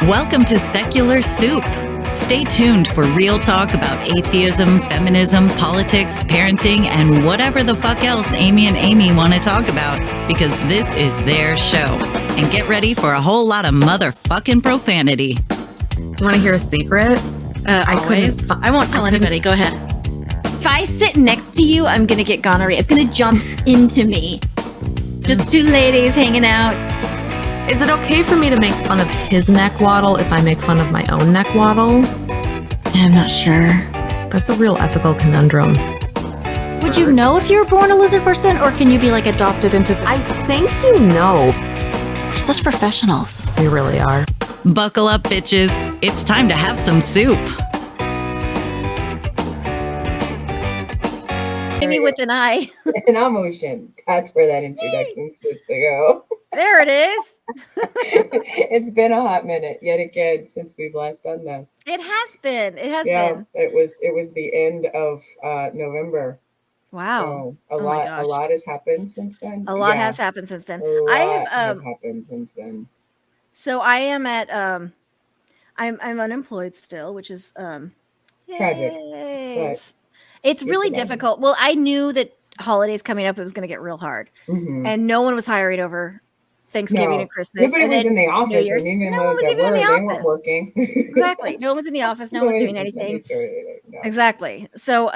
Welcome to Secular Soup. Stay tuned for real talk about atheism, feminism, politics, parenting, and whatever the fuck else Amy and Amy want to talk about, because this is their show. And get ready for a whole lot of motherfucking profanity. You want to hear a secret? I won't tell anybody. Go ahead. If I sit next to you, I'm going to get gonorrhea. It's going to jump into me. Just two ladies hanging out. Is it okay for me to make fun of his neck waddle if I make fun of my own neck waddle? I'm not sure. That's a real ethical conundrum. Would you know if you were born a lizard person, or can you be like adopted into I think you know. We're such professionals. We really are. Buckle up, bitches. It's time to have some soup. Amy with an eye. An emotion. That's where that introduction supposed to go. There it is. It's been a hot minute yet again since we've last done this. It has been. It was the end of November. Wow. So a lot has happened since then. A lot has happened since then. Has happened since then. So I am at I'm unemployed still, which is tragic. It's really difficult. Well, I knew that holidays coming up, it was going to get real hard, and no one was hiring over Thanksgiving and Christmas. Nobody was in the office, and even those that were, they weren't working. Exactly. No one was in the office. No one was doing anything. No. Exactly. So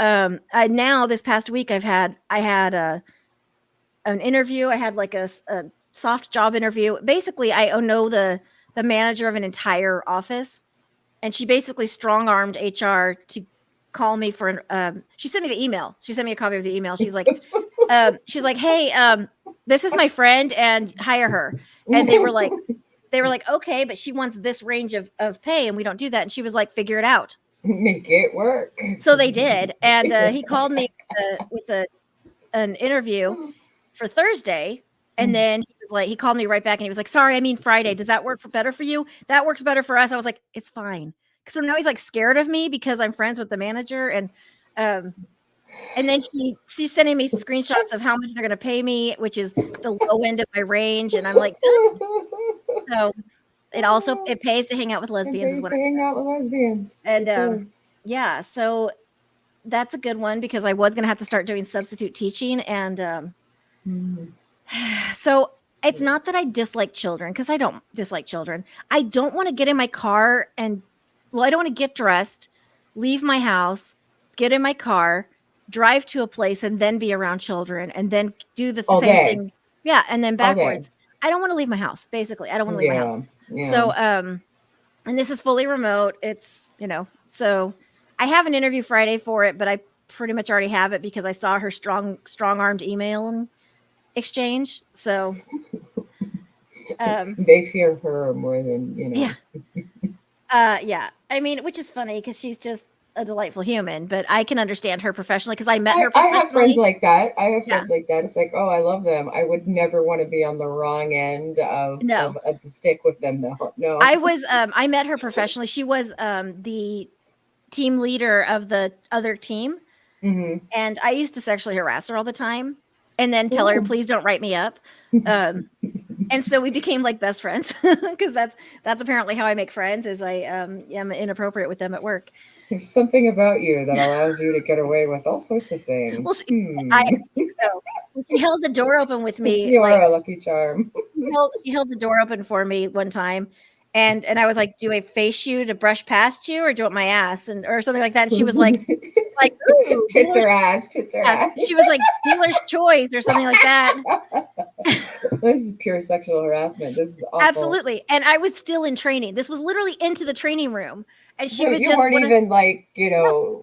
now this past week, I had an interview. I had like a soft job interview. Basically, I know the manager of an entire office, and she basically strong-armed HR to call me for she sent me the email. She sent me a copy of the email. She's like, hey, this is my friend, and hire her. And they were like, okay, but she wants this range of pay, and we don't do that. And she was like, figure it out. Make it work. So they did. And he called me with an interview for Thursday. And then he called me right back, and he was like, sorry, I mean Friday. Does that work better for you? That works better for us. I was like, it's fine. So now he's like scared of me because I'm friends with the manager. And then she's sending me screenshots of how much they're going to pay me, which is the low end of my range. And I'm like, so it pays to hang out with lesbians is what hang out with lesbians. And yeah, so that's a good one because I was going to have to start doing substitute teaching. And so it's not that I dislike children, because I don't dislike children. I don't want to get in my car I don't want to get dressed, leave my house, get in my car, drive to a place, and then be around children, and then do the same thing. Yeah, and then backwards. I don't want to leave my house, basically. I don't want to leave my house. Yeah. So, and this is fully remote. It's, so I have an interview Friday for it, but I pretty much already have it because I saw her strong-armed email and exchange. So they fear her more than, Yeah. Yeah. I mean, which is funny because she's just a delightful human, but I can understand her professionally because I met her professionally. I have friends like that. It's like, oh, I love them. I would never want to be on the wrong end of the stick with them. No. I met her professionally. She was the team leader of the other team. Mm-hmm. And I used to sexually harass her all the time and then tell her, please don't write me up. And so we became like best friends because that's apparently how I make friends is I am inappropriate with them at work. There's something about you that allows you to get away with all sorts of things. Well, I think so. She held the door open with me. You are a lucky charm. She held the door open for me one time. And I was like, do I face you to brush past you or do you want my ass? Or something like that. And she was like, ooh, tits her ass. She was like, dealer's choice or something like that. This is pure sexual harassment. This is awful. Absolutely. And I was still in training. This was literally into the training room. And she was you just weren't even like,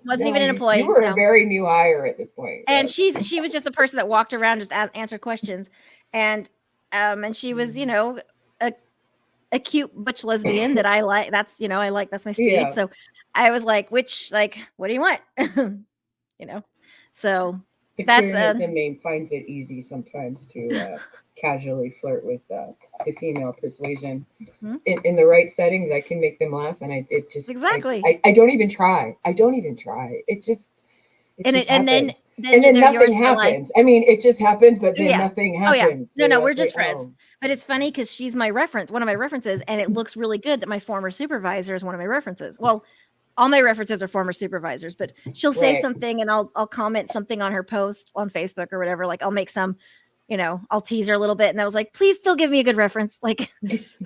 wasn't even an employee. You were a very new hire at this point. And she was just the person that walked around, just answered questions. And she was, a cute butch lesbian that I like. That's, that's my speed. Yeah. So I was like, what do you want? So the that's name finds it easy sometimes to casually flirt with the female persuasion. Mm-hmm. In the right settings. I can make them laugh, and I don't even try. It and then happens. And then nothing happens. I mean, it just happens, but then nothing happens. No, we're just friends. But it's funny because she's my reference, one of my references, and it looks really good that my former supervisor is one of my references. Well, all my references are former supervisors, but she'll say something and I'll comment something on her post on Facebook or whatever. Like I'll make some, I'll tease her a little bit. And I was like, please still give me a good reference. Like, please.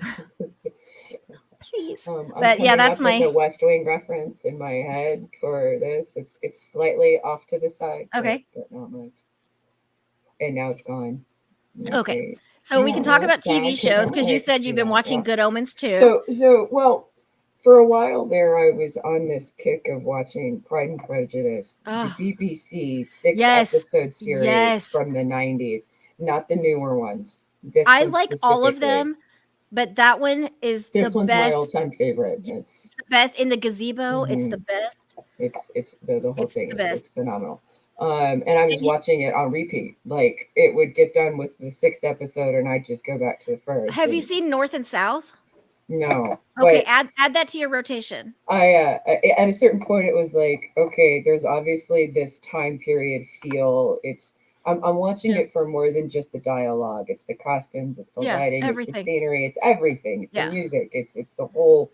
But yeah, that's the West Wing reference in my head for this. It's slightly off to the side. Okay. But not much. And now it's gone. Okay. So we can talk about TV shows because you said you've been watching Good Omens too. So well, for a while there, I was on this kick of watching Pride and Prejudice, the BBC 6-episode series from the 90s, not the newer ones. I like all of them, but that one is the best. My all-time favorite. It's the best in the gazebo. It's the best. It's the whole thing. It's phenomenal. And I was watching it on repeat. Like it would get done with the 6th episode, and I'd just go back to the first. Have you seen North and South? No. Okay, add that to your rotation. I at a certain point it was like, okay, there's obviously this time period feel. I'm watching it for more than just the dialogue. It's the costumes, it's the lighting, everything. It's the scenery, it's everything. It's the music, it's the whole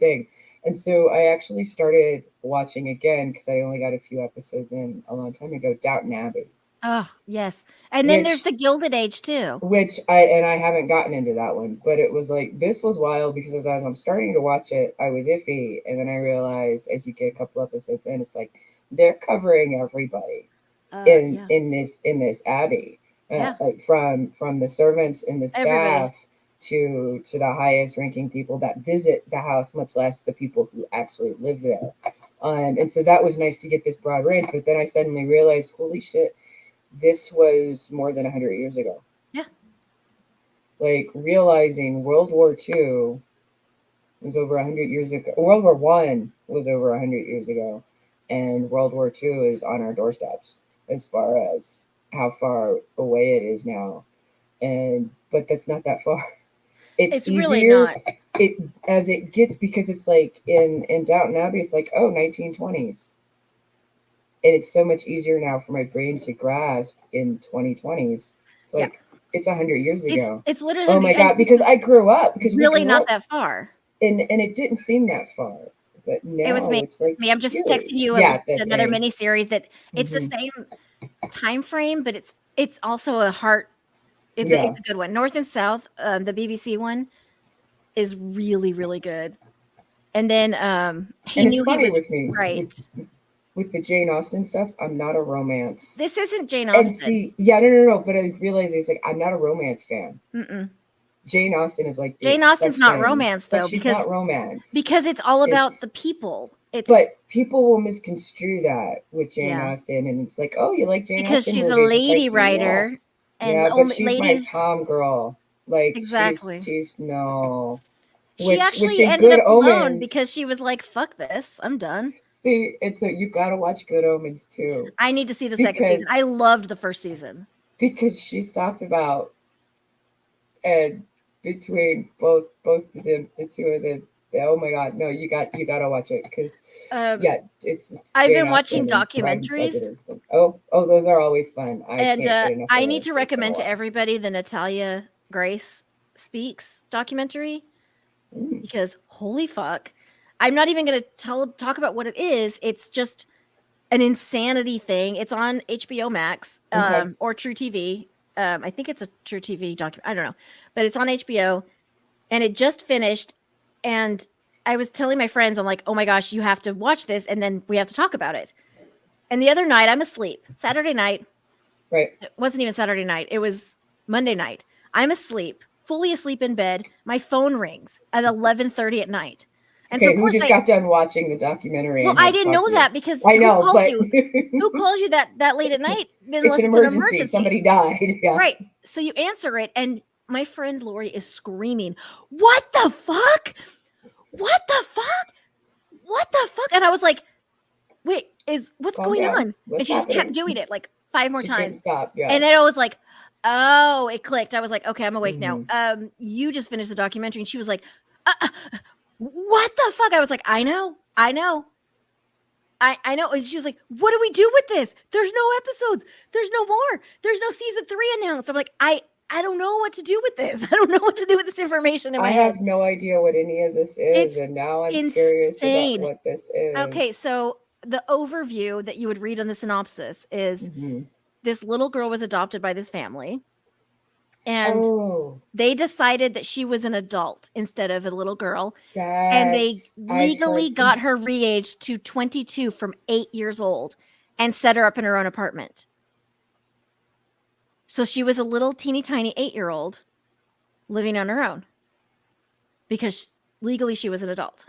thing. And so I actually started watching again because I only got a few episodes in a long time ago, Downton Abbey. Oh, yes. And then there's the Gilded Age too. Which I haven't gotten into that one, but it was like, this was wild because as I'm starting to watch it, I was iffy. And then I realized as you get a couple episodes in, it's like, they're covering everybody in this abbey, from the servants and the staff to the highest ranking people that visit the house, much less the people who actually live there. And so that was nice to get this broad range. But then I suddenly realized, holy shit, this was more than 100 years ago. Yeah. Like realizing World War II was over 100 years ago. World War I was over 100 years ago. And World War II is on our doorsteps as far as how far away it is now. But that's not that far. It's easier, really not. As it gets, because it's like in Downton Abbey, it's like, 1920s. And it's so much easier now for my brain to grasp in 2020s. It's like, it's 100 years ago. It's literally, oh my God, because I grew up. Because really not that far. And it didn't seem that far. But now it was me. It's like, I'm just texting you another mini series that it's the same time frame, but it's also a heart. It's a good one. North and South, the BBC one is really, really good. And then he knew he was right. With the Jane Austen stuff, I'm not a romance. This isn't Jane Austen. No. But I realized it's like I'm not a romance fan. Mm-mm. Jane Austen is like Jane Austen's not romance though, because not romance because it's all about the people. But people will misconstrue that with Jane Austen, and it's like, oh, you like Jane Austen because she's a lady writer, and but she's ladies, my Tom girl. Like exactly, she's no. She actually ended up alone because she was like, "Fuck this, I'm done." See, so you gotta watch Good Omens too. I need to see the second season. I loved the first season because she's talked about, and between both the two of them. Oh my God! No, you got to watch it because it's. I've been watching documentaries. Oh, those are always fun. I need to recommend to everybody the Natalia Grace Speaks documentary because holy fuck. I'm not even going to talk about what it is. It's just an insanity thing. It's on HBO Max or True TV. I think it's a True TV document. I don't know, but it's on HBO, and it just finished. And I was telling my friends, I'm like, oh my gosh, you have to watch this, and then we have to talk about it. And the other night, I'm asleep. Saturday night. Right. It wasn't even Saturday night. It was Monday night. I'm asleep, fully asleep in bed. My phone rings at 11:30 at night. And so, of course, I got done watching the documentary. Well, I didn't know that because I know, who calls you that late at night? It's an emergency. Somebody died. Yeah. Right. So you answer it, and my friend Lori is screaming, "What the fuck? What the fuck? What the fuck?" And I was like, "Wait, what's going on?" And she just kept doing it like 5 more times. Stop. Yeah. And then I was like, "Oh, it clicked." I was like, "Okay, I'm awake now." You just finished the documentary, and she was like, "What the fuck?" I was like, I know. I know. And she was like, what do we do with this? There's no episodes. There's no more. There's no season 3 announced. I'm like, I don't know what to do with this. I don't know what to do with this information in my head. have no idea what any of this is, It's and now I'm curious about insane. what this is. Okay, so the overview that you would read on the synopsis is this little girl was adopted by this family, and they decided that she was an adult instead of a little girl, and they legally got her re-aged to 22 from 8 years old and set her up in her own apartment. So she was a little teeny tiny 8-year-old living on her own because legally she was an adult.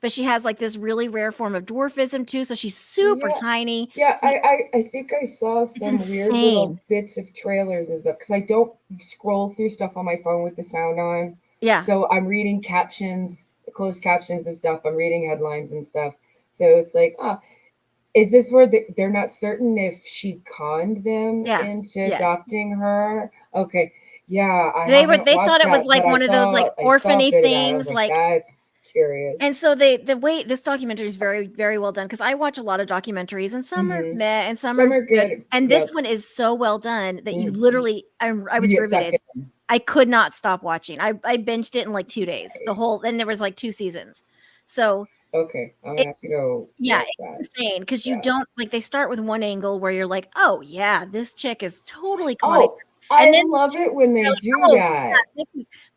But she has like this really rare form of dwarfism too, so she's super tiny. Yeah, I think I saw some weird little bits of trailers and stuff because I don't scroll through stuff on my phone with the sound on. Yeah. So I'm reading captions, closed captions and stuff. I'm reading headlines and stuff. So it's like, is this where they're not certain if she conned them into adopting her? Okay. Yeah. They thought it was like one of those like orphan-y things. Like that's curious. And so the way this documentary is very, very well done, because I watch a lot of documentaries and some are meh and some are good. And this one is so well done that you literally, I was riveted. I could not stop watching. I binged it in like 2 days. The whole, and there was like 2 seasons. So okay, I'm gonna have to go. Yeah, it's insane because you don't like. They start with one angle where you're like, oh yeah, this chick is totally conning. And I love it when they do that. Yeah,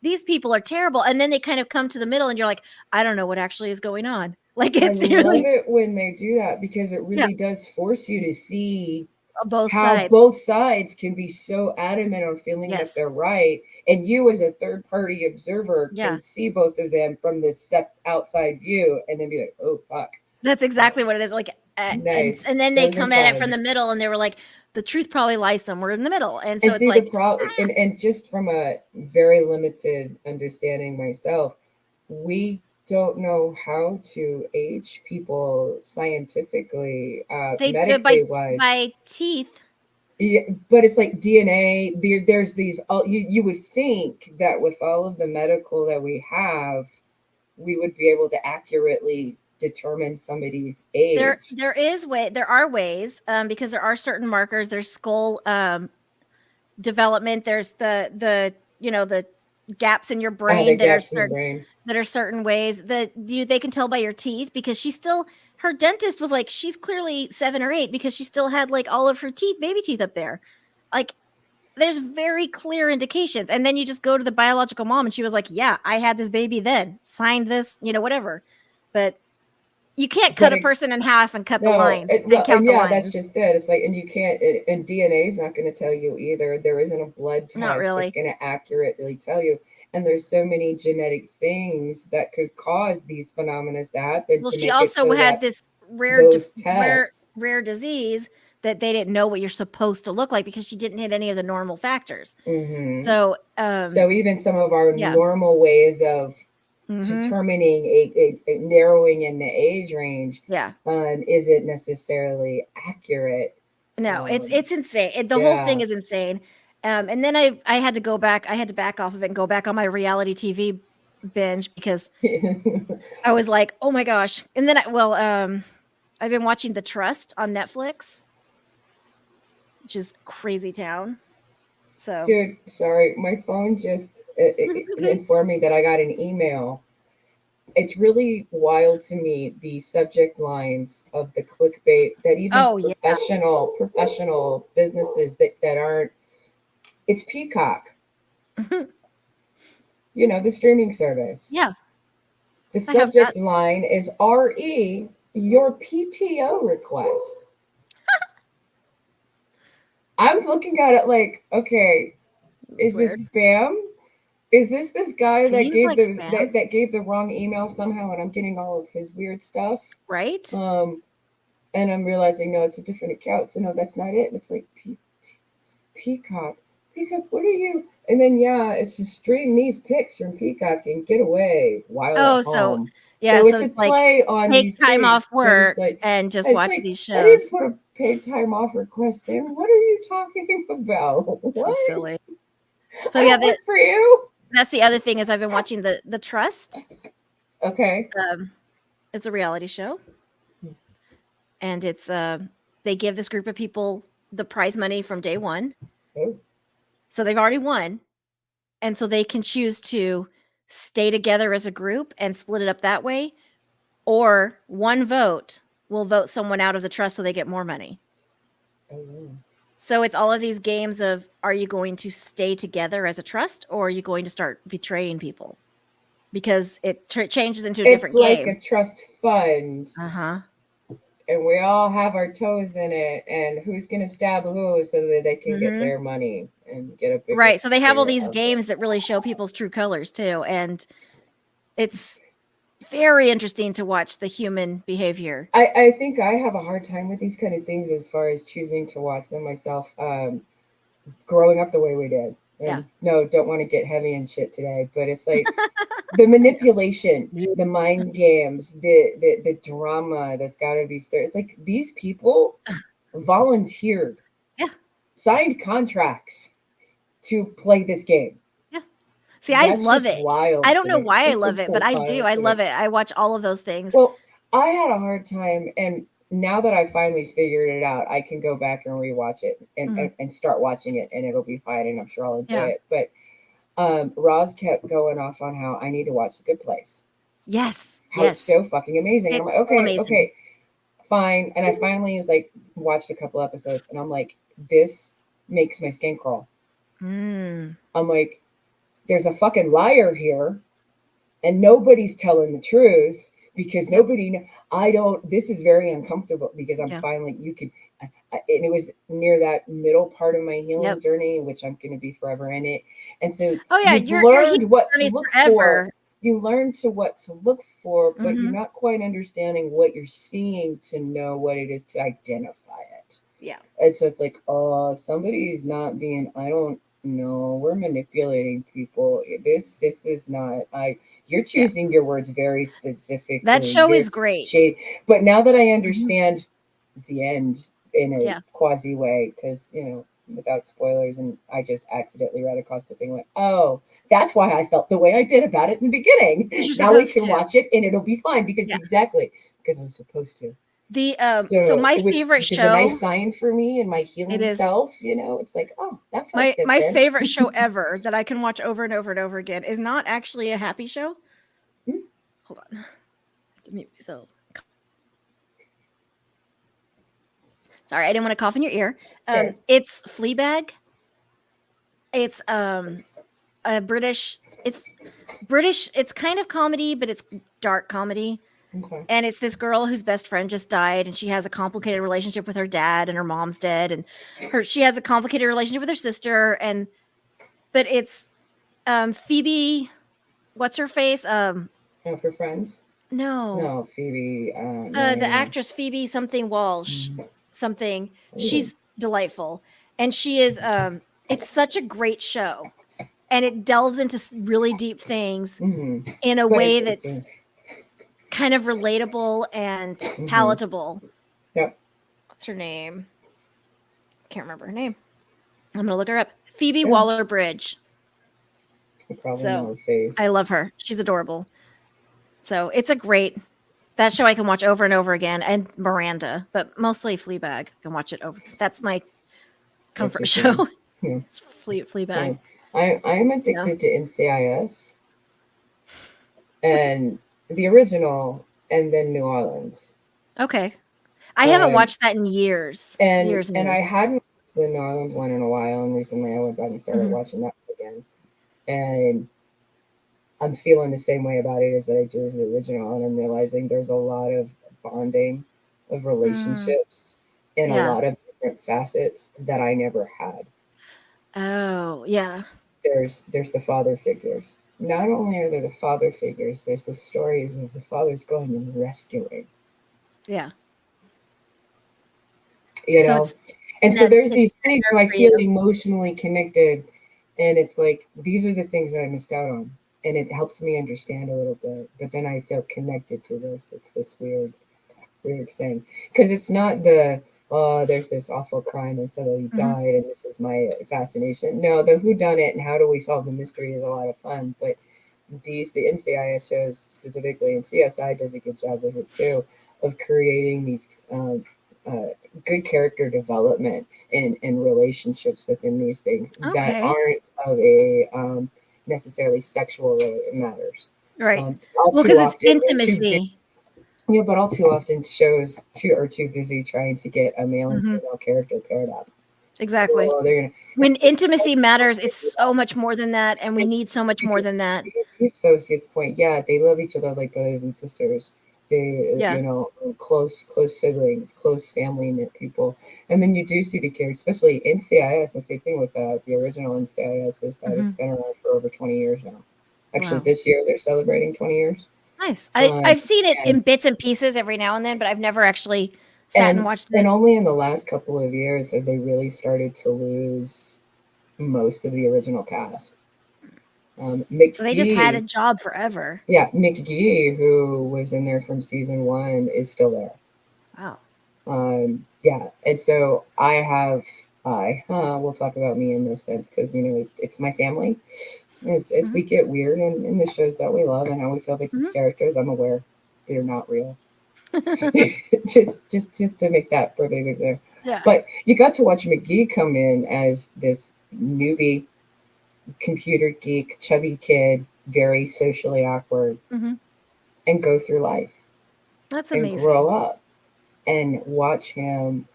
these people are terrible, and then they kind of come to the middle, and you're like, I don't know what actually is going on. Like it's I love it when they do that because it really does force you to see both how sides. Both sides can be so adamant on feeling that they're right, and you as a third party observer can see both of them from this outside view, and then be like, oh fuck. That's exactly what it is. Like, nice. and then they come at it from the middle, and they were like, the truth probably lies somewhere in the middle. And so it's like, and just from a very limited understanding myself, we don't know how to age people scientifically, medically wise. By teeth. Yeah, but it's like DNA. There's these. You would think that with all of the medical that we have, we would be able to accurately determine somebody's age. There are ways, because there are certain markers. There's skull development. There's the gaps in your brain that are certain ways that they can tell by your teeth, because her dentist was like, she's clearly 7 or 8 because she still had like all of her baby teeth up there. Like there's very clear indications. And then you just go to the biological mom and she was like, yeah, I had this baby then, signed this, whatever. But you can't cut a person in half and cut the lines. That's just it. It's like, and you can't, and DNA is not going to tell you either. There isn't a blood test that's going to accurately tell you. And there's so many genetic things that could cause these phenomena to happen. Well, she also had this rare disease that they didn't know what you're supposed to look like because she didn't hit any of the normal factors. Mm-hmm. So even some of our normal ways of determining a narrowing in the age range isn't necessarily accurate. No, it's insane. The whole thing is insane. And then I had to go back. I had to back off of it and go back on my reality TV binge because I was like, oh my gosh. And then I've been watching The Trust on Netflix, which is crazy town. So, dude, sorry, my phone just informed me that I got an email. It's really wild to me, the subject lines of the clickbait that even professional businesses that aren't. It's Peacock. The streaming service. Yeah. The subject line is RE, your PTO request. I'm looking at it like, okay, is this spam? Is this guy that gave the wrong email somehow, and I'm getting all of his weird stuff? Right. And I'm realizing, no, it's a different account. So no, that's not it. It's like Peacock. Peacock, what are you? And then it's just stream these pics from Peacock and get away while at home. So it's a play on take time off work and just watch these shows. I didn't put a paid time off request in. What are you talking about? What? So silly. So work for you. That's the other thing is I've been watching the Trust. Okay. It's a reality show. and it's they give this group of people the prize money from day one. Oh. So they've already won, and so they can choose to stay together as a group and split it up that way, or one vote will vote someone out of the trust so they get more money. Oh, wow. So it's all of these games of, are you going to stay together as a trust, or are you going to start betraying people? Because it changes into a different game. It's like a trust fund. Uh-huh. And we all have our toes in it, and who's going to stab who so that they can get their money and get a bigger... Right. So they have all these games that really show people's true colors too. And it's very interesting to watch the human behavior. I think I have a hard time with these kind of things as far as choosing to watch them myself, growing up the way we did. And no, don't want to get heavy and shit today, but it's like the manipulation, the mind games, the drama that's got to be started. It's like these people volunteered, signed contracts to play this game. See, I love it. I don't know why I love it, but I do. I love it. I watch all of those things. Well, I had a hard time, and now that I finally figured it out, I can go back and rewatch it and start watching it, and it'll be fine, and I'm sure I'll enjoy it. But Roz kept going off on how I need to watch The Good Place. Yes. How it's so fucking amazing. And I'm like, okay, fine. And I finally was like, watched a couple episodes, and I'm like, this makes my skin crawl. I'm like, there's a fucking liar here, and nobody's telling the truth because this is very uncomfortable because I'm finally, and it was near that middle part of my healing journey, which I'm going to be forever in it. And so you've learned what to look for. You learn what to look for, but you're not quite understanding what you're seeing to know what it is to identify it. Yeah. And so it's like, oh, somebody's not being, I don't know, we're manipulating people. This is not, you're choosing your words very specifically. That show is great. But now that I understand the end in a quasi way, because, without spoilers, and I just accidentally read across the thing, like, oh, that's why I felt the way I did about it in the beginning. Now we can watch it and it'll be fine because I'm supposed to. So my favorite show, a nice sign for me and my healing self, it's like, oh, that my favorite show ever that I can watch over and over and over again is not actually a happy show. Hold on, I have to mute myself. Sorry, I didn't want to cough in your ear. It's Fleabag. It's a British. It's British. It's kind of comedy, but it's dark comedy. Okay. And it's this girl whose best friend just died, and she has a complicated relationship with her dad, and her mom's dead, and she has a complicated relationship with her sister, but it's Phoebe, what's her face? For Friends? No, Phoebe. The actress Phoebe something Walsh, something. She's delightful, and she is. It's such a great show, and it delves into really deep things in a way that's kind of relatable and palatable. Yep. What's her name? Can't remember her name. I'm gonna look her up. Phoebe Waller-Bridge. I probably know her face. I love her. She's adorable. So it's that show I can watch over and over again, and Miranda, but mostly Fleabag. I can watch it over. That's my comfort show. Yeah. It's Fleabag. I'm addicted to NCIS. And the original, and then New Orleans. Okay. I haven't watched that in years. And years. I hadn't watched the New Orleans one in a while, and recently I went back and started watching that again. And I'm feeling the same way about it as I do as the original, and I'm realizing there's a lot of bonding of relationships and a lot of different facets that I never had. Oh, yeah. There's the father figures. Not only are there the father figures, there's the stories of the fathers going and rescuing. Yeah. So there's these things where I feel emotionally connected, and it's like, these are the things that I missed out on. And it helps me understand a little bit, but then I feel connected to this. It's this weird thing. Because it's not there's this awful crime and somebody died and this is my fascination. No, the whodunit and how do we solve the mystery is a lot of fun. But the NCIS shows specifically, and CSI does a good job with it too, of creating these good character development and relationships within these things that Okay. aren't of a necessarily sexual matters. Right. All Well, too because it's often, they're too intimacy. yeah, but all too often shows are too busy trying to get a male and female character paired up. Exactly. Well, they're gonna When intimacy matters, it's so much more than that, and we need so much more than that. these folks get the point. Yeah, they love each other like brothers and sisters. They, Yeah. you know, close siblings, close family knit people. And then you do see the characters, especially NCIS. The same thing with the original NCIS is that it's been around for over 20 years now. Actually, Wow. this year they're celebrating 20 years. Nice. I've seen it in bits and pieces every now and then, but I've never actually sat and watched it. And only in the last couple of years have they really started to lose most of the original cast. So they just had a job forever. Yeah, McGee, who was in there from season 1, is still there. Wow. Yeah, and so we'll talk about me in this sense because you know it's my family. As we get weird in the shows that we love and how we feel about these characters, I'm aware they're not real. just to make that perfectly clear. Yeah. But you got to watch McGee come in as this newbie computer geek, chubby kid, very socially awkward, and go through life. That's amazing. And grow up and watch him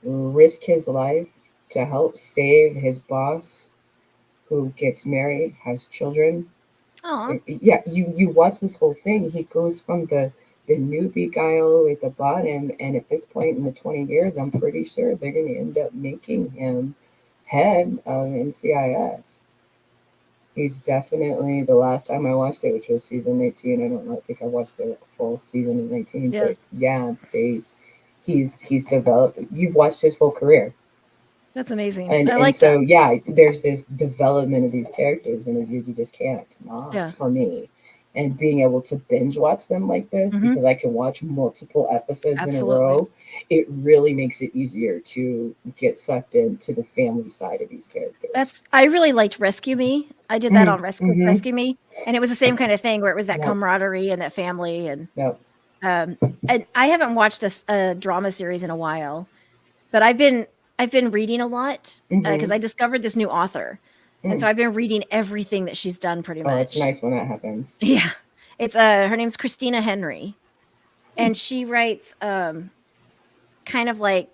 risk his life to help save his boss, who gets married, has children. Aww. Yeah, you watch this whole thing. He goes from the newbie guy all the way at the bottom, and at this point in the 20 years, I'm pretty sure they're going to end up making him head of NCIS. He's definitely, the last time I watched it, which was season 18, I don't think I watched the full season of 19, but yeah, he's developed. You've watched his full career. That's amazing. And, I like so, that. yeah, there's this development of these characters, and you just can't not for me. And being able to binge watch them like this, because I can watch multiple episodes in a row, it really makes it easier to get sucked into the family side of these characters. I really liked Rescue Me. I did that on Rescue Me, and it was the same kind of thing where it was that camaraderie and that family. And and I haven't watched a drama series in a while, but I've been reading a lot because I discovered this new author. And so I've been reading everything that she's done pretty much. Oh, it's nice when that happens. Yeah. It's her name's Christina Henry. And she writes kind of like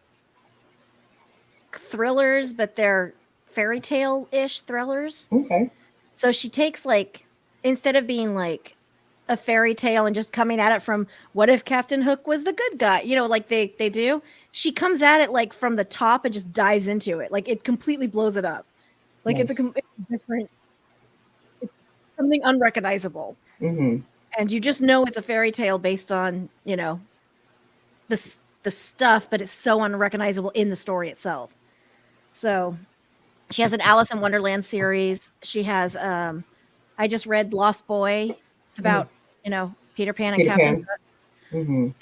thrillers, but they're fairy tale-ish thrillers. Okay. So she takes like, instead of being like a fairy tale and just coming at it from what if Captain Hook was the good guy, you know, like they do, she comes at it like from the top and just dives into it. Like it completely blows it up. Like it's a different, it's something unrecognizable. And you just know it's a fairy tale based on, you know, the stuff, but it's so unrecognizable in the story itself. So she has an Alice in Wonderland series. She has, I just read Lost Boy. It's about, you know, Peter Pan and Captain Hook.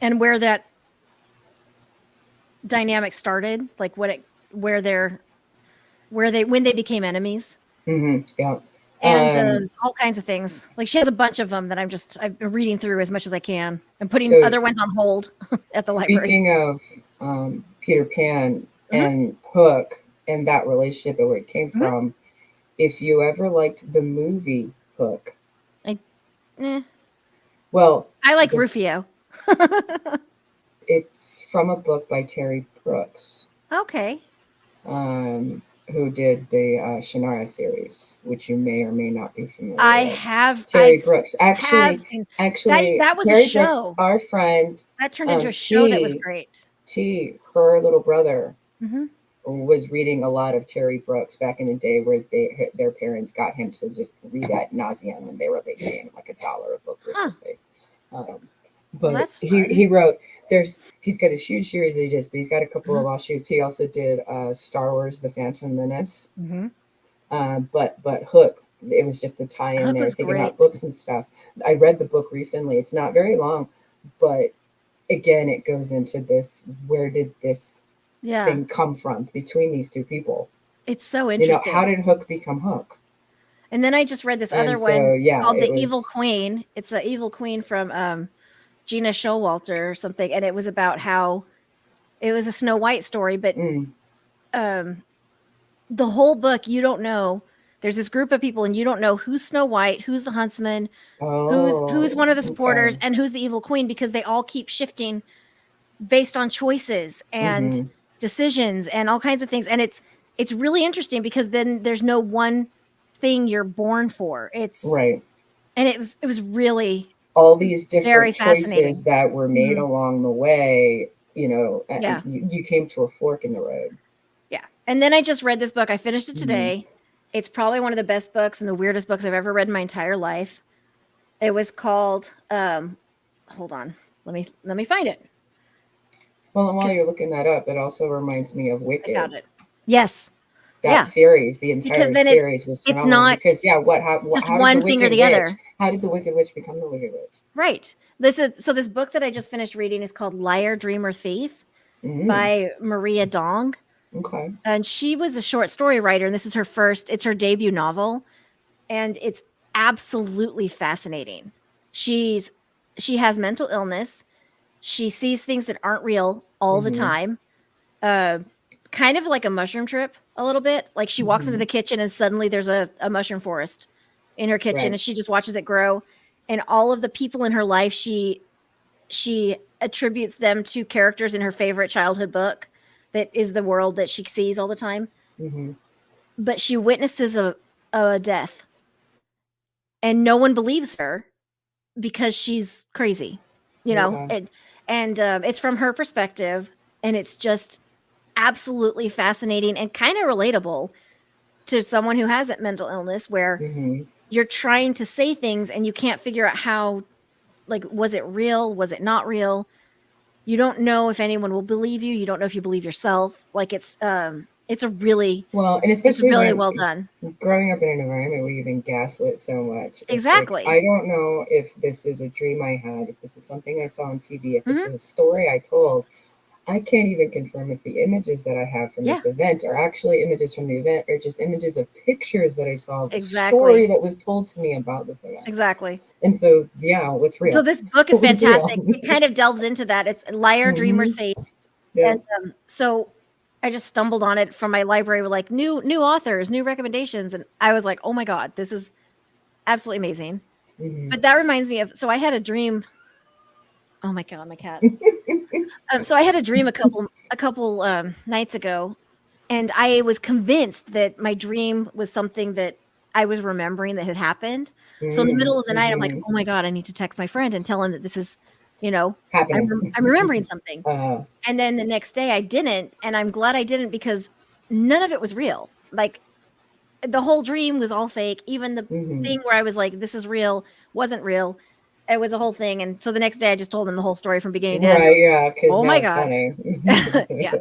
And where that dynamic started, like when they became enemies. Yeah. And all kinds of things. Like she has a bunch of them that I've been reading through as much as I can and putting other ones on hold at the library. Speaking of Peter Pan and Hook and that relationship and where it came from, if you ever liked the movie Hook, well, I like Rufio. It's from a book by Terry Brooks. Okay. Who did the Shannara series, which you may or may not be familiar with. I have. Terry Brooks. Actually, that was Terry a show. Brooks, our friend. That turned into a show that was great. Her little brother was reading a lot of Terry Brooks back in the day where their parents got him to just read ad nauseum, and they were paying like $1 a book or something. But he wrote, he's got a huge series that he does, but he's got a couple of offshoots. He also did Star Wars: The Phantom Menace. But Hook, it was just the tie-in there, thinking about books and stuff. I read the book recently. It's not very long, but again, it goes into this, where did this thing come from between these two people? It's so interesting. You know, how did Hook become Hook? And then I just read this other one called The Evil Queen. It's the Evil Queen from Gina Showalter or something, and it was about how it was a Snow White story, but the whole book, you don't know. There's this group of people, and you don't know who's Snow White, who's the huntsman, who's one of the supporters, and who's the evil queen, because they all keep shifting based on choices and decisions and all kinds of things. And it's really interesting because then there's no one thing you're born for. It's right. And it was really all these different fascinating. choices that were made along the way, you know, and Yeah. you came to a fork in the road. Yeah. And then I just read this book. I finished it today. It's probably one of the best books and the weirdest books I've ever read in my entire life. It was called hold on. Let me find it. Well, and while you're looking that up, it also reminds me of Wicked. I found it. Yes. That series, the entire series was phenomenal. It's not because just how one did the thing or Wicked the Witch, other. How did the Wicked Witch become the Wicked Witch? Right. This book that I just finished reading is called Liar, Dreamer, Thief by Maria Dong. Okay. And she was a short story writer, and this is it's her debut novel, and it's absolutely fascinating. She has mental illness. She sees things that aren't real all the time. Kind of like a mushroom trip a little bit. Like she walks into the kitchen and suddenly there's a mushroom forest in her kitchen, and she just watches it grow. And all of the people in her life, she attributes them to characters in her favorite childhood book that is the world that she sees all the time. But she witnesses a death, and no one believes her because she's crazy, you know. And it's from her perspective, and it's just absolutely fascinating and kind of relatable to someone who has that mental illness, where you're trying to say things and you can't figure out how, like, was it real? Was it not real? You don't know if anyone will believe you. You don't know if you believe yourself. Like it's a really and especially it's really well done. Growing up in an environment where you've been gaslit so much. Exactly. Like, I don't know if this is a dream I had, if this is something I saw on TV, if this is a story I told. I can't even confirm if the images that I have from this event are actually images from the event or just images of pictures that I saw of the story that was told to me about this event. Exactly. And so, what's real? So this book is fantastic. It kind of delves into that. It's Liar, Dreamer, Thief. Yeah. And so I just stumbled on it from my library with like new authors, new recommendations. And I was like, oh my God, this is absolutely amazing. But that reminds me of, so I had a dream. Oh my God, my cats. So I had a dream a couple nights ago, and I was convinced that my dream was something that I was remembering that had happened. So in the middle of the night, I'm like, oh my God, I need to text my friend and tell him that this is, you know, I'm remembering something. And then the next day I didn't, and I'm glad I didn't, because none of it was real. Like the whole dream was all fake. Even the thing where I was like, this is real, wasn't real. It was a whole thing. And so the next day I just told him the whole story from beginning to end. Right, yeah. Oh my God. Yeah.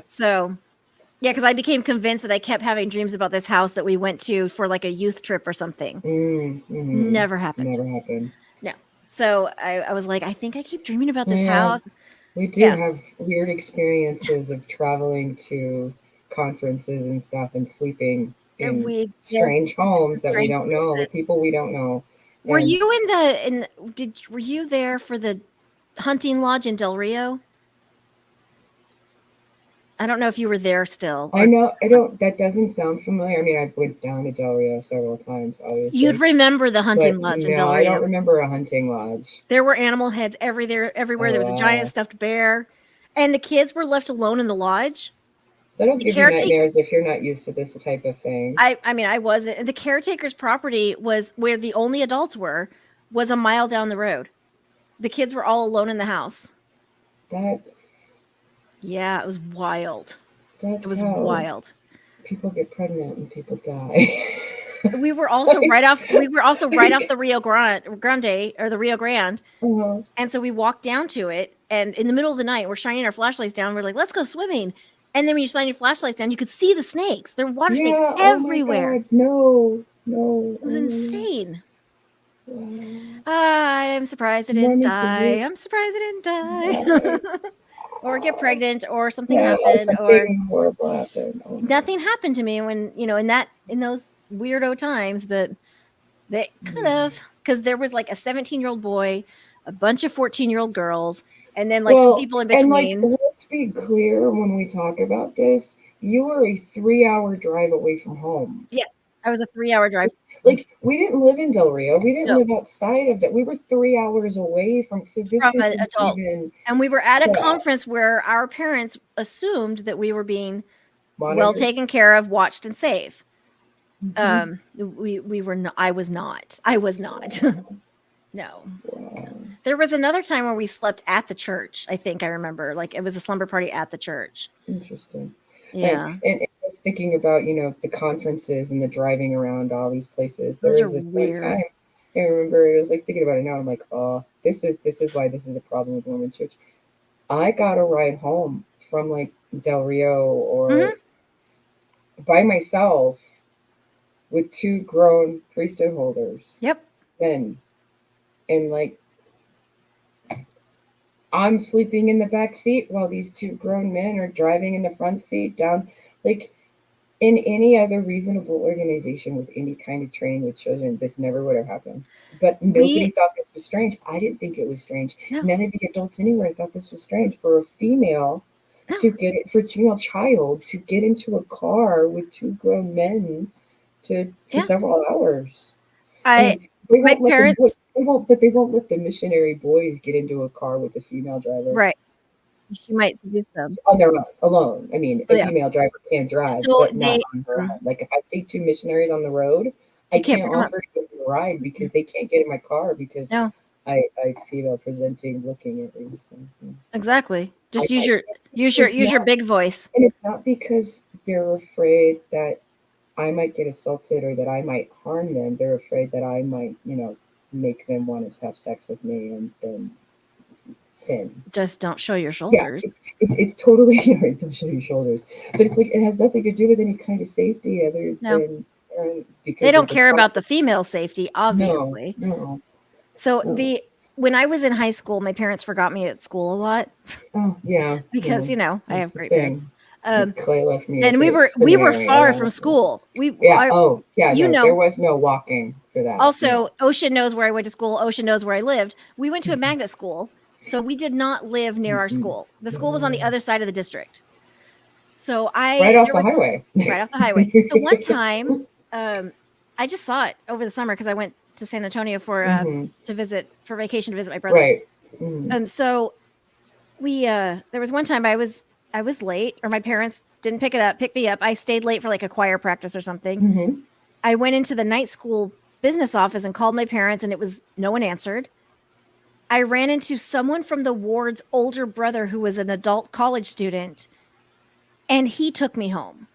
So, yeah, because I became convinced that I kept having dreams about this house that we went to for like a youth trip or something. Never happened. No. So I was like, I think I keep dreaming about this house. We do have weird experiences of traveling to conferences and stuff and sleeping in strange homes that we don't know, with people we don't know. Were you were you there for the hunting lodge in Del Rio? I don't know if you were there still. I know. I don't. That doesn't sound familiar. I mean, I went down to Del Rio several times, obviously. You'd remember the hunting lodge in Del Rio. I don't remember a hunting lodge. There were animal heads everywhere. There was a giant stuffed bear, and the kids were left alone in the lodge. That'll give you nightmares if you're not used to this type of thing. I mean, I wasn't. The caretaker's property was where the only adults was a mile down the road. The kids were all alone in the house. Yeah, it was wild. It was wild. People get pregnant and people die. We were also right off the Rio Grande or the Rio Grande. And so we walked down to it, and in the middle of the night, we're shining our flashlights down. We're like, let's go swimming. And then when you shine your flashlights down, you could see the snakes. There were water snakes everywhere. Oh no. It was insane. I'm surprised I didn't die. I'm surprised I didn't die. Or get pregnant, or something happened, or horrible happened. Nothing happened to me when, in those weirdo times, but they could have, because there was like a 17-year-old boy a bunch of 14-year-old girls, and then like some people in and between. like, let's be clear when we talk about this. You are a 3-hour drive away from home. Yes, I was a 3-hour drive. Like, we didn't live in Del Rio. We didn't No. live outside of that. We were 3 hours away from. So this From an wasn't adult. even. And we were at a Yeah. conference where our parents assumed that we were being well monitored. taken care of, watched, and safe. Mhm. We were not. I was not. No. Wow. There was another time where we slept at the church. I think I remember, like it was a slumber party at the church. Interesting. Yeah, And I was thinking about, the conferences and the driving around all these places. Those There are was this weird. one time, I remember, it was like thinking about it now. I'm like, oh, this is why this is a problem with Mormon church. I got a ride home from like Del Rio or by myself with 2 grown priesthood holders. Yep. And like, I'm sleeping in the back seat while these 2 grown men are driving in the front seat down. Like, in any other reasonable organization with any kind of training with children, this never would have happened. But nobody thought this was strange. I didn't think it was strange. No. None of the adults anywhere thought this was strange for a female for a female child to get into a car with 2 grown men for several hours. My parents, they won't let the missionary boys get into a car with a female driver. Right. She might seduce them on their own, alone. I mean, a female driver can drive, So but not on her own. Like, if I see 2 missionaries on the road, I can't offer to give them a ride because they can't get in my car because I female presenting, looking at least. Exactly. Just use your big voice. And it's not because they're afraid that I might get assaulted or that I might harm them. They're afraid that I might, make them want to have sex with me and then sin. Just don't show your shoulders. Yeah, it's totally right. Don't show your shoulders. But it's like, it has nothing to do with any kind of safety other than because they don't care about the female safety, obviously. No. So when I was in high school, my parents forgot me at school a lot. Oh yeah. Because I have great parents. Clay left me. And we were far from school. There was no walking for that. Also, Ocean knows where I went to school. Ocean knows where I lived. We went to a magnet school, so we did not live near our school. The school was on the other side of the district. So right off the highway. Right off the highway. So one time, I just saw it over the summer because I went to San Antonio for vacation to visit my brother. Right. So we there was one time I was late, or my parents didn't pick me up. I stayed late for like a choir practice or something. I went into the night school business office and called my parents, and no one answered. I ran into someone from the ward's older brother who was an adult college student, and he took me home.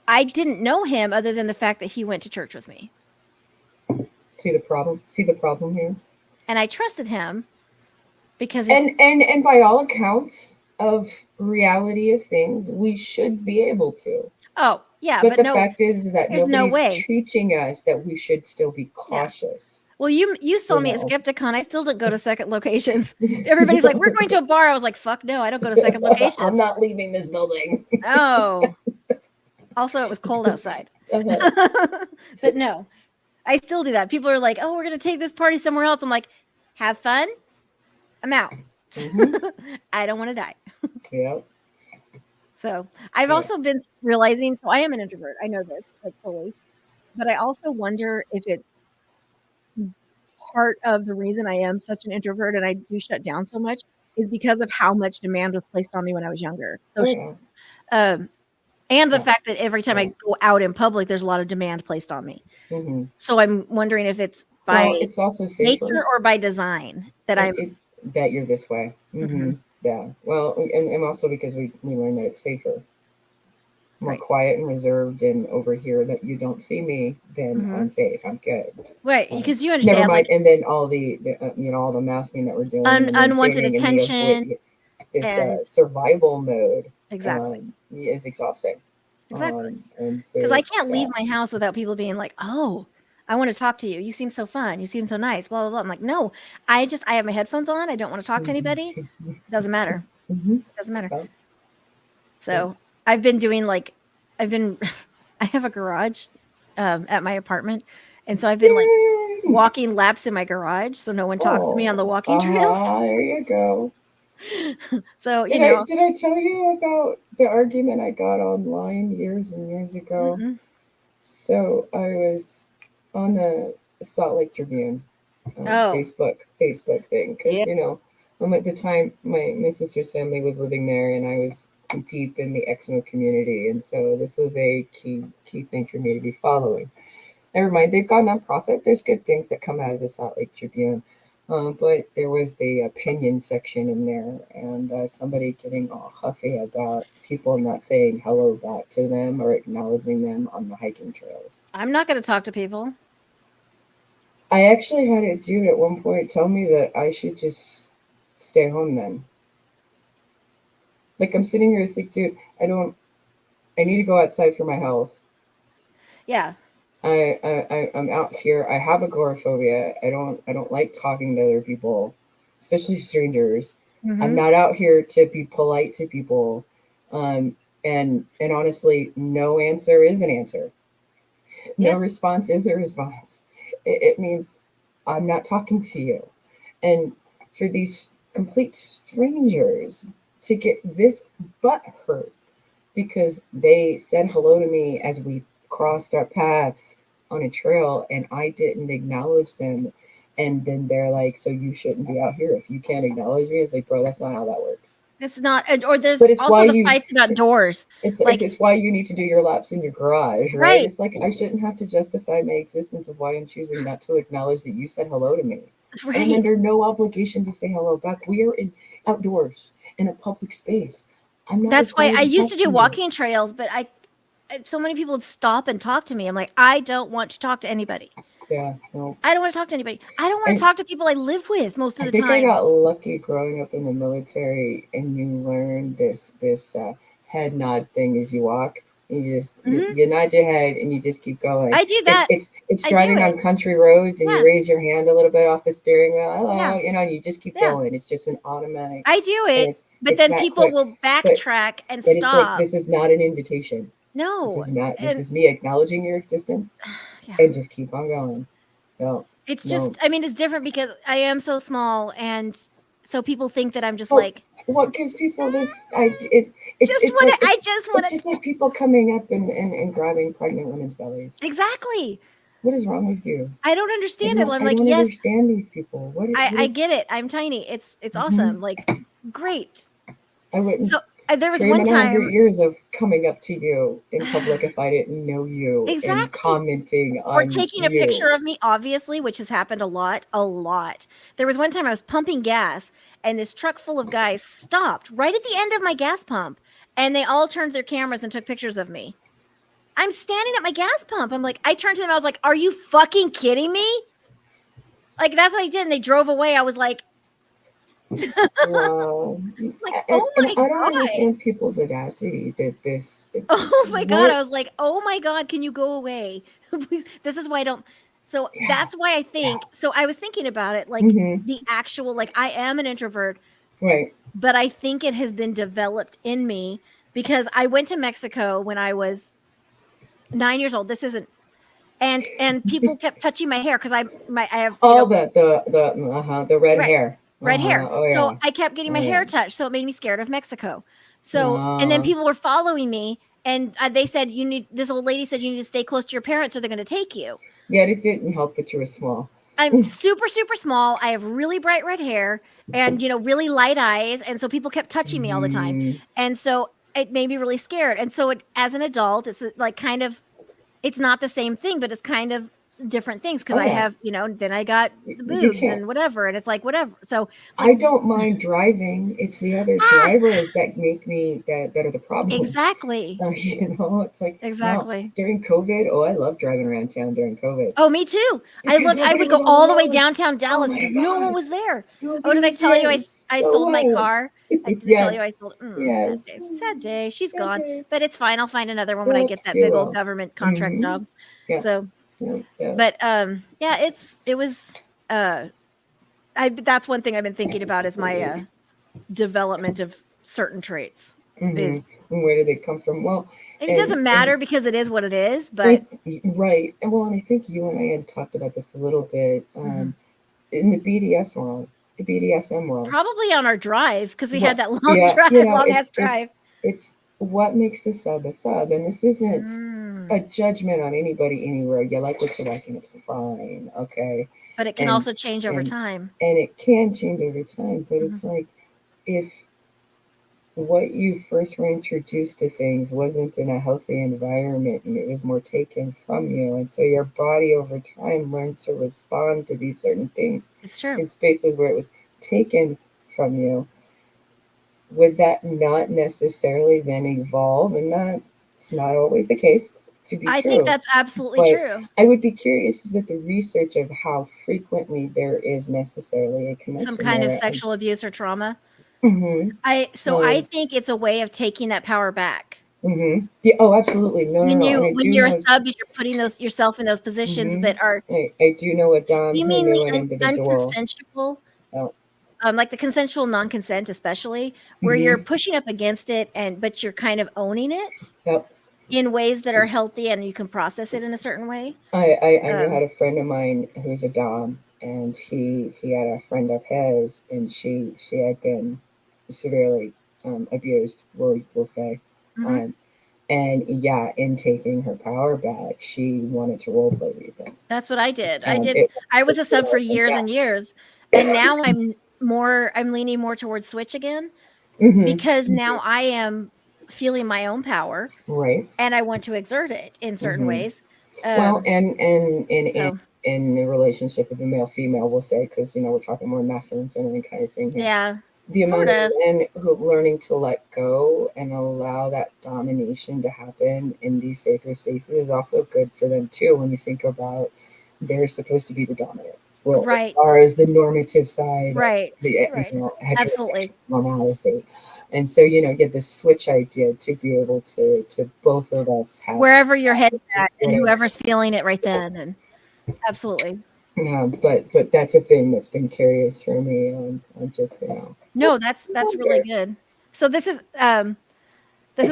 I didn't know him other than the fact that he went to church with me. See the problem here? And I trusted him because and by all accounts of reality of things, we should be able to. Oh, yeah, but the fact is that nobody's teaching us that we should still be cautious. Yeah. Well, you saw me at Skepticon. I still didn't go to second locations. Everybody's like, we're going to a bar. I was like, fuck no, I don't go to second locations. I'm not leaving this building. Oh. Also, it was cold outside. But no, I still do that. People are like, oh, we're going to take this party somewhere else. I'm like, have fun. I'm out. I don't want to die. Yeah. So I've also been realizing, so I am an introvert. I know this like fully, but I also wonder if it's part of the reason I am such an introvert and I do shut down so much is because of how much demand was placed on me when I was younger. So, and the fact that every time I go out in public, there's a lot of demand placed on me. So I'm wondering if it's by it's also nature or by design that that you're this way. Yeah. Well, and also because we learned that it's safer. More quiet and reserved and over here that you don't see me, then I'm safe. I'm good. Right, because you understand. Never mind. And then all the all the masking that we're doing, unwanted attention, and survival mode. Exactly. Is exhausting. Exactly. Because I can't leave my house without people being like, "Oh, I want to talk to you. You seem so fun. You seem so nice." Blah blah blah. I'm like, no, I have my headphones on. I don't want to talk to anybody. Doesn't matter. Doesn't matter. So. I've been doing I have a garage at my apartment. And so I've been walking laps in my garage so no one talks to me on the walking trails. There you go. So, did I tell you about the argument I got online years and years ago? Mm-mm. So I was on the Salt Lake Tribune Facebook thing because at the time my sister's family was living there and I was deep in the Exmo community, and so this was a key thing for me to be following. Never mind, they've gone nonprofit. There's good things that come out of the Salt Lake Tribune. But there was the opinion section in there, and somebody getting all huffy about people not saying hello back to them or acknowledging them on the hiking trails. I'm not going to talk to people. I actually had a dude at one point tell me that I should just stay home then. Like, I'm sitting here, it's like, dude, I need to go outside for my health. Yeah. I'm out here. I have agoraphobia. I don't like talking to other people, especially strangers. Mm-hmm. I'm not out here to be polite to people. And honestly, no answer is an answer. No response is a response. It means I'm not talking to you. And for these complete strangers to get this butt hurt because they said hello to me as we crossed our paths on a trail and I didn't acknowledge them, and then they're like, so you shouldn't be out here if you can't acknowledge me. It's like, bro, that's not how that works. It's not, or there's also the fights about doors. It's why you need to do your laps in your garage, right? It's like I shouldn't have to justify my existence of why I'm choosing not to acknowledge that you said hello to me. Right. I'm under no obligation to say hello back. We are outdoors in a public space. I'm not. That's why I used to do walking trails, but so many people would stop and talk to me. I'm like, I don't want to talk to anybody. Yeah, no. I don't want to talk to anybody. I don't want to talk to people I live with most of the time. I think I got lucky growing up in the military, and you learn this head nod thing as you walk. You just you nod your head and you just keep going. I do that. It's driving on country roads and you raise your hand a little bit off the steering wheel. Hello, you just keep going. It's just an automatic. I do it, but then people will backtrack and stop. It's like, this is not an invitation. No, this is not. This is me acknowledging your existence, and just keep on going. No, it's just. I mean, it's different because I am so small, and so people think that I'm just like. What gives people this? It's just like people coming up and grabbing pregnant women's bellies. Exactly. What is wrong with you? I don't understand it. I'm like, yes. I don't understand these people. I get it. I'm tiny. It's awesome. Like, great. I wouldn't. So there was one time. 100 years of coming up to you in public if I didn't know you. Exactly. And commenting on or taking a picture of me, obviously, which has happened a lot. There was one time I was pumping gas and this truck full of guys stopped right at the end of my gas pump and they all turned their cameras and took pictures of me. I'm standing at my gas pump. I'm like, I turned to them. I was like, are you fucking kidding me? Like, that's what I did. And they drove away. I was like, wow. Like, oh my God. I don't understand people's audacity that this. Oh my God. I was like, oh my God, can you go away? Please. This is why I don't. So that's why I think. So I was thinking about it, like the actual, like I am an introvert. Right. But I think it has been developed in me because I went to Mexico when I was 9 years old. This isn't. And people kept touching my hair because I have the red hair. Red hair. Oh, yeah. So I kept getting my hair touched. So it made me scared of Mexico. So, and then people were following me and they said, this old lady said, you need to stay close to your parents or they're going to take you. Yeah, it didn't help that you were small. I'm super, super small. I have really bright red hair and, really light eyes. And so people kept touching me all the time. And so it made me really scared. And so as an adult, it's like kind of, it's not the same thing, but it's kind of different things because I have, then I got the boobs and whatever, and it's like whatever. So I don't mind driving. It's the other drivers that make me that are the problem. Exactly. It's like exactly during COVID. Oh, I love driving around town during COVID. Oh, me too. I would go all the way downtown Dallas because no one was there. Oh, did I tell you I sold my car? I did tell you I sold. Sad day. She's gone, but it's fine. I'll find another one when I get that big old government contract job. Yeah. So. Yeah. But that's one thing I've been thinking about is my development of certain traits. is. And where do they come from? Well, It doesn't matter because it is what it is, but right. And well, and I think you and I had talked about this a little bit in the BDSM world. probably on our drive because we had that long long ass drive. It's what makes a sub, and this isn't a judgment on anybody anywhere. You like what you like, and it's fine, okay. But it can also change over time. And it can change over time, but it's like if what you first were introduced to things wasn't in a healthy environment and it was more taken from you, and so your body over time learned to respond to these certain things. It's true. In spaces where it was taken from you, would that not necessarily then evolve? And it's not always the case to be true. I think that's absolutely true. I would be curious with the research of how frequently there is necessarily a connection. Some kind of sexual abuse or trauma. I think it's a way of taking that power back. Yeah, oh, absolutely. When you're a sub, you're putting yourself in those positions that are. I do know a dom. You mean the unconsensual? Oh. Like the consensual non-consent, especially where you're pushing up against it, but you're kind of owning it. Yep. In ways that are healthy and you can process it in a certain way. I had a friend of mine who's a dom, and he had a friend of his, and she had been severely abused, we'll say. And yeah, in taking her power back, she wanted to role play these things. That's what I did. I was a sub for years and years, and now I'm leaning more towards switch again because now I am feeling my own power, right? And I want to exert it in certain ways. Well, and in the relationship with the male female, we'll say, because we're talking more masculine feminine kind of thing here. Yeah. The amount of men who are learning to let go and allow that domination to happen in these safer spaces is also good for them too. When you think about they're supposed to be the dominant, well, right? As far as the normative side, right? Absolutely, normality, and so get this switch idea to be able to both of us have wherever your head's at and whoever's feeling it right then, and absolutely. Yeah, but that's a thing that's been curious for me on just No, that's really good. So this is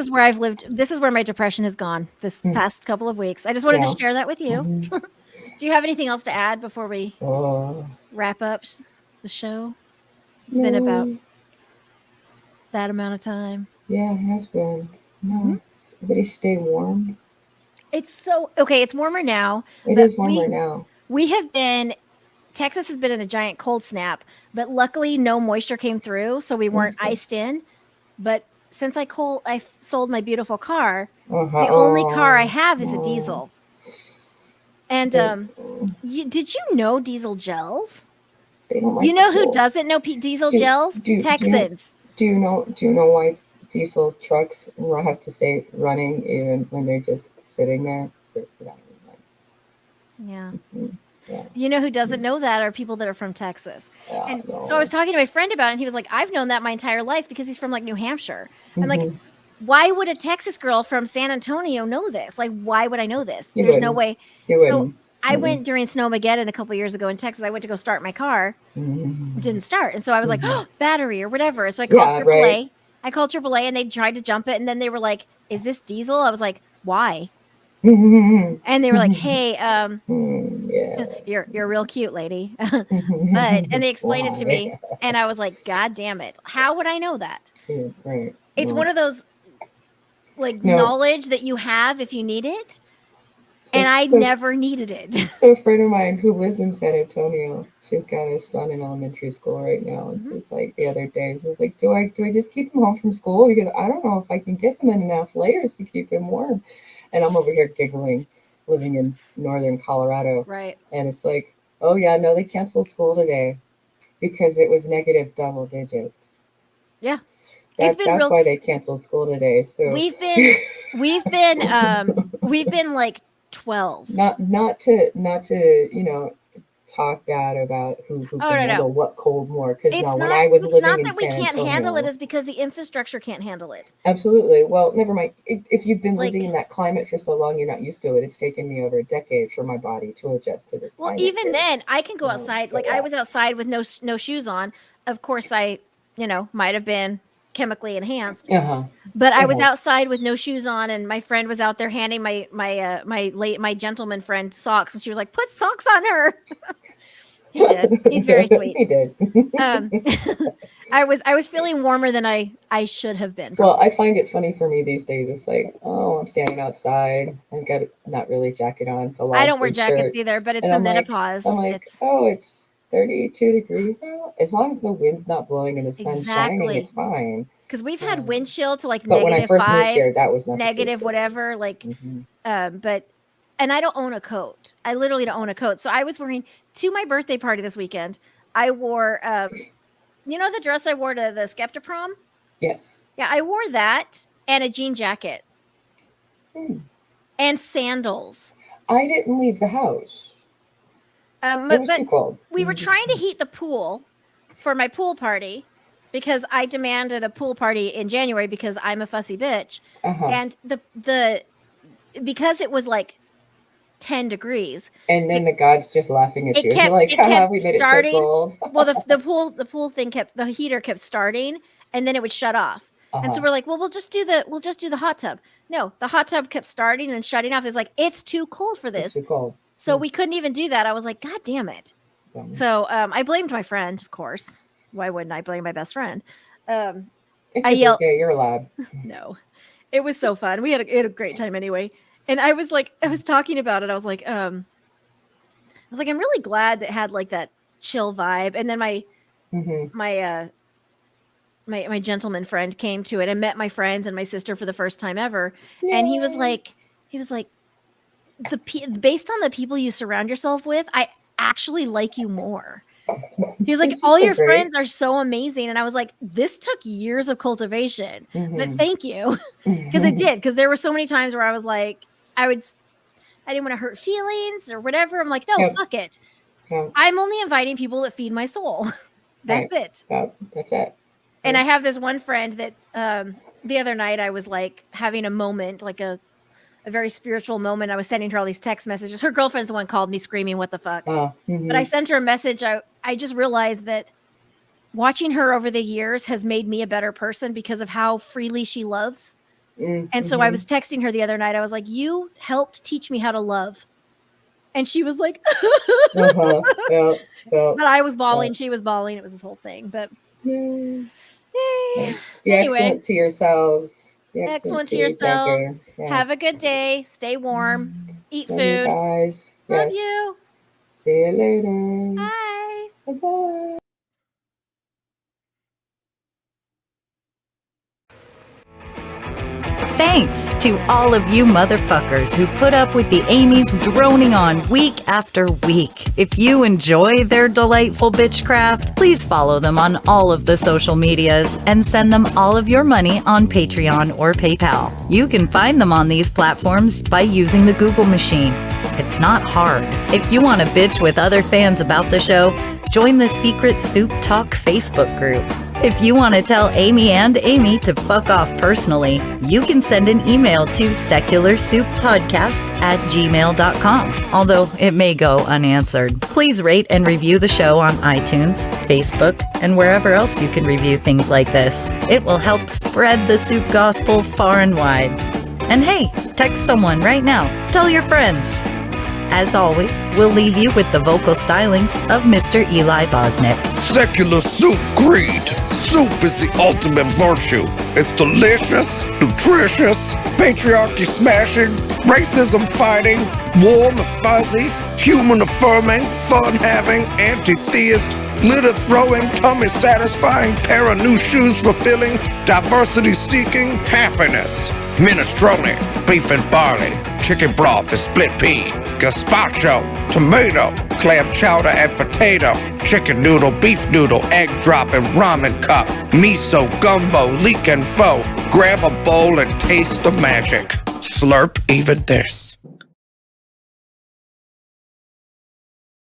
where I've lived. This is where my depression has gone this past couple of weeks. I just wanted to share that with you. Do you have anything else to add before we wrap up the show? It's been about that amount of time. Yeah, it has been. No, everybody stay warm. It's so okay. It's warmer now. It is warmer now. We have been. Texas has been in a giant cold snap, but luckily no moisture came through, so we weren't iced in. But since I sold my beautiful car, the only car I have is a diesel. And did you know diesel gels? They don't like who doesn't know diesel gels? Texans. Do you know why diesel trucks have to stay running even when they're just sitting there? For that reason. Yeah. Yeah. Who doesn't know that are people that are from Texas. So I was talking to my friend about it, and he was like, I've known that my entire life because he's from like New Hampshire. I'm like, why would a Texas girl from San Antonio know this? Like, why would I know this? There's no way. So I went during Snowmageddon a couple years ago in Texas. I went to go start my car. It didn't start. And so I was like, battery or whatever. So I called AAA. Right. I called AAA and they tried to jump it. And then they were like, is this diesel? I was like, why? And they were like, hey, you're real cute, lady. And they explained it to me. And I was like, God damn it. How would I know that? Right. It's one of those knowledge that you have if you need it. And I never needed it. So a friend of mine who lives in San Antonio, she's got a son in elementary school right now. And she's like, the other day, she's like, do I just keep him home from school? Because I don't know if I can get him in enough layers to keep him warm. And I'm over here giggling, living in northern Colorado. Right. And it's like, oh yeah, no, they canceled school today because it was negative double digits. Yeah. That's why they canceled school today. So we've been like 12. Not to talk bad about who can handle what cold more, because when I was living in San Antonio, it's not that we can't handle it, is because the infrastructure can't handle it. Absolutely. Well, never mind. If you've been living in that climate for so long, you're not used to it. It's taken me over a decade for my body to adjust to this climate. Well, even then, I can go outside. Like I was outside with no shoes on. Of course, I might have been chemically enhanced. Uh-huh. But I was outside with no shoes on, and my friend was out there handing my gentleman friend socks, and she was like, "Put socks on her." He did. He's very sweet. He did. I was feeling warmer than I should have been. Well, I find it funny for me these days. It's like, oh, I'm standing outside. I've got not really a jacket on. It's a long I don't wear jackets shirt. either, but it's And the I'm like- menopause. I'm like, it's 32 degrees out. As long as the wind's not blowing and the sun's shining, it's fine. Because we've had wind chill to like But when I negative first moved 5, here, that was not negative the case. whatever. Like, Mhm. but, and I don't own a coat. I literally don't own a coat. So I was wearing to my birthday party this weekend. I wore, you know, the dress I wore to the Skepta prom? Yes. Yeah, I wore that and a jean jacket and sandals. I didn't leave the house. It was too cold. We were trying to heat the pool for my pool party because I demanded a pool party in January because I'm a fussy bitch. Uh-huh. And because it was like 10 degrees. And then the gods just laughing at you. Kept, You're like, haha, we made starting. it so cold. Well, the pool thing the heater kept starting and then it would shut off. And so we're like, well, we'll just do the hot tub. No, the hot tub kept starting and shutting off. It was like, it's too cold for this. It's too cold. So we couldn't even do that. I was like, God damn it. So I blamed my friend, of course. Why wouldn't I blame my best friend? It's your birthday, you're allowed. No, it was so fun. We had a great time anyway. And I was talking about it. I was like, I'm really glad that it had like that chill vibe. And then my gentleman friend came to it and met my friends and my sister for the first time ever. Yay. And he was like, based on the people you surround yourself with, I actually like you more. He was like, all your friends are so amazing. And I was like, this took years of cultivation, but thank you. Because it did. Because there were so many times where I was like, I didn't want to hurt feelings or whatever. I'm like, no, fuck it. I'm only inviting people that feed my soul. That's it. That's it. And I have this one friend that the other night I was like having a moment, like a very spiritual moment. I was sending her all these text messages. Her girlfriend's the one called me screaming, what the fuck? But I sent her a message. I just realized that watching her over the years has made me a better person because of how freely she loves. And so I was texting her the other night. I was like, you helped teach me how to love. And she was like, but I was bawling. She was bawling. It was this whole thing. But yay. Be Anyway. excellent to yourselves. Excellent to yourselves. Have a good day. Stay warm. Eat Love food. you guys. Love you. See you later. Bye. Bye-bye. Thanks to all of you motherfuckers who put up with the Amy's droning on week after week. If you enjoy their delightful bitchcraft, please follow them on all of the social medias and send them all of your money on Patreon or PayPal. You can find them on these platforms by using the Google machine. It's not hard. If you want to bitch with other fans about the show, join the Secret Soup Talk Facebook group. If you want to tell Amy and Amy to fuck off personally, you can send an email to secularsouppodcast@gmail.com, although it may go unanswered. Please rate and review the show on iTunes, Facebook, and wherever else you can review things like this. It will help spread the soup gospel far and wide. And hey, text someone right now. Tell your friends. As always, we'll leave you with the vocal stylings of Mr. Eli Bosnick. Secular soup creed. Soup is the ultimate virtue. It's delicious, nutritious, patriarchy smashing, racism fighting, warm and fuzzy, human affirming, fun having, anti-theist, glitter throwing, tummy satisfying, pair of new shoes fulfilling, diversity seeking, happiness. Minestrone, beef and barley, chicken broth and split pea, gazpacho, tomato, clam chowder and potato, chicken noodle, beef noodle, egg drop and ramen cup, miso, gumbo, leek and pho. Grab a bowl and taste the magic. Slurp even this.